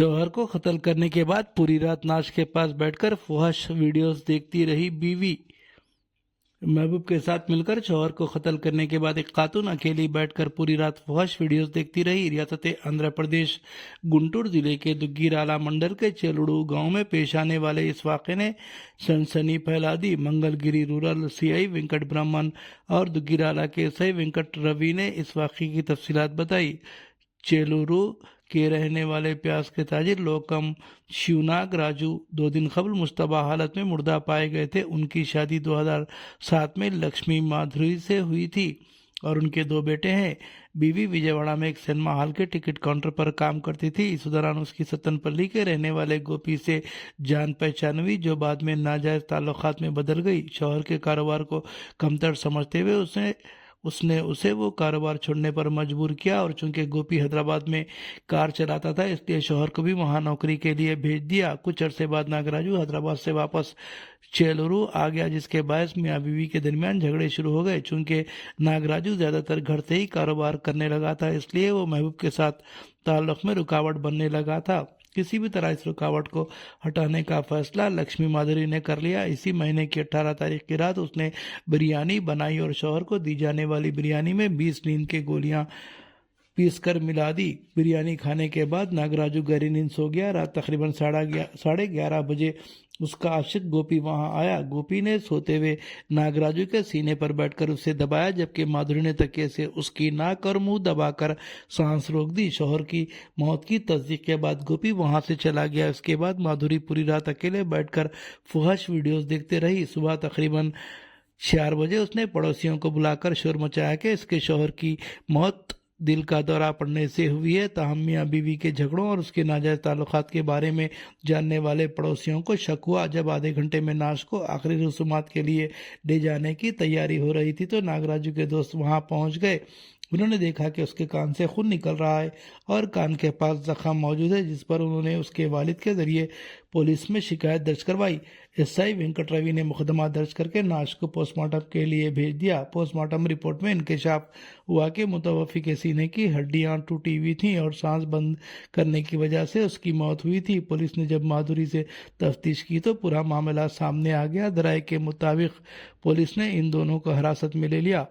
शौहर को कत्ल करने के बाद पूरी रात नाश के पास बैठकर फुहश वीडियोस देखती रही बीवी। महबूब के साथ मिलकर शौहर को कत्ल करने के बाद एक खातून अकेली बैठकर पूरी रात फुहश वीडियोस देखती रही। रियासत आंध्र प्रदेश गुंटूर जिले के दुग्गीराला मंडल के चेलुड़ू गांव में पेश आने वाले इस वाक़े ने सनसनी फैला दी। मंगलगिरी रूरल सीआई वेंकट ब्राह्मण और दुग्गीराला के एसआई वेंकट रवि ने इस वाक़े की तफसीलात बताई। चेलुरू के रहने वाले प्याज के ताजिर लोकम शिवनाग राजू 2 दिन कबल मुश्तबा हालत में मुर्दा पाए गए थे। उनकी शादी 2007 में लक्ष्मी माधुरी से हुई थी और उनके 2 बेटे हैं। बीवी विजयवाड़ा में एक सिनेमा हॉल के टिकट काउंटर पर काम करती थी। इस दौरान उसकी सत्तनपल्ली के रहने वाले गोपी से जान पहचान हुई, जो बाद में नाजायज ताल्लुकात में बदल गई। शौहर के कारोबार को कमतर समझते हुए उसने उसे वो कारोबार छोड़ने पर मजबूर किया और चूंकि गोपी हैदराबाद में कार चलाता था, इसलिए शौहर को भी वहां नौकरी के लिए भेज दिया। कुछ अरसे बाद नागराजू हैदराबाद से वापस चेलुरू आ गया, जिसके बायस मियाँ बीवी के दरमियान झगड़े शुरू हो गए। चूंकि नागराजू ज्यादातर घर से ही कारोबार करने लगा था, इसलिए वो महबूब के साथ ताल्लुक में रुकावट बनने लगा था। किसी भी तरह इस रुकावट को हटाने का फैसला लक्ष्मी माधुरी ने कर लिया। इसी महीने की 18 तारीख की रात उसने बिरयानी बनाई और शौहर को दी जाने वाली बिरयानी में 20 नींद की गोलियां पीस कर मिला दी। बिरयानी खाने के बाद नागराजू गहरी नींद सो गया। रात तकरीबन 11:30 बजे उसका आशिक गोपी वहां आया। गोपी ने सोते हुए नागराजू के सीने पर बैठकर उसे दबाया, जबकि माधुरी ने तकिए से उसकी नाक और मुंह दबाकर सांस रोक दी। शौहर की मौत की तस्दीक के बाद गोपी वहां से चला गया। इसके बाद माधुरी पूरी रात अकेले बैठकर फुहश वीडियोस देखते रही। सुबह तकरीबन 4 बजे उसने पड़ोसियों को बुलाकर शोर मचाया कि इसके शौहर की मौत दिल का दौरा पड़ने से हुई है। ताहम मियाँ बीवी के झगड़ों और उसके नाजायज ताल्लुकात के बारे में जानने वाले पड़ोसियों को शक हुआ। जब आधे घंटे में नाश को आखिरी रसूमात के लिए ले जाने की तैयारी हो रही थी तो नागराजू के दोस्त वहां पहुंच गए। उन्होंने देखा कि उसके कान से खून निकल रहा है और कान के पास जख्म मौजूद है, जिस पर उन्होंने उसके वालिद के जरिए पुलिस में शिकायत दर्ज करवाई। एसआई वेंकट रवि ने मुकदमा दर्ज करके नाश को पोस्टमार्टम के लिए भेज दिया। पोस्टमार्टम रिपोर्ट में इंकशाफ हुआ कि मुतवफ़ी के सीने की हड्डियां टूटी हुई थीं और सांस बंद करने की वजह से उसकी मौत हुई थी। पुलिस ने जब माधुरी से तफ्तीश की तो पूरा मामला सामने आ गया। दराए के मुताबिक पुलिस ने इन दोनों को हिरासत में ले लिया।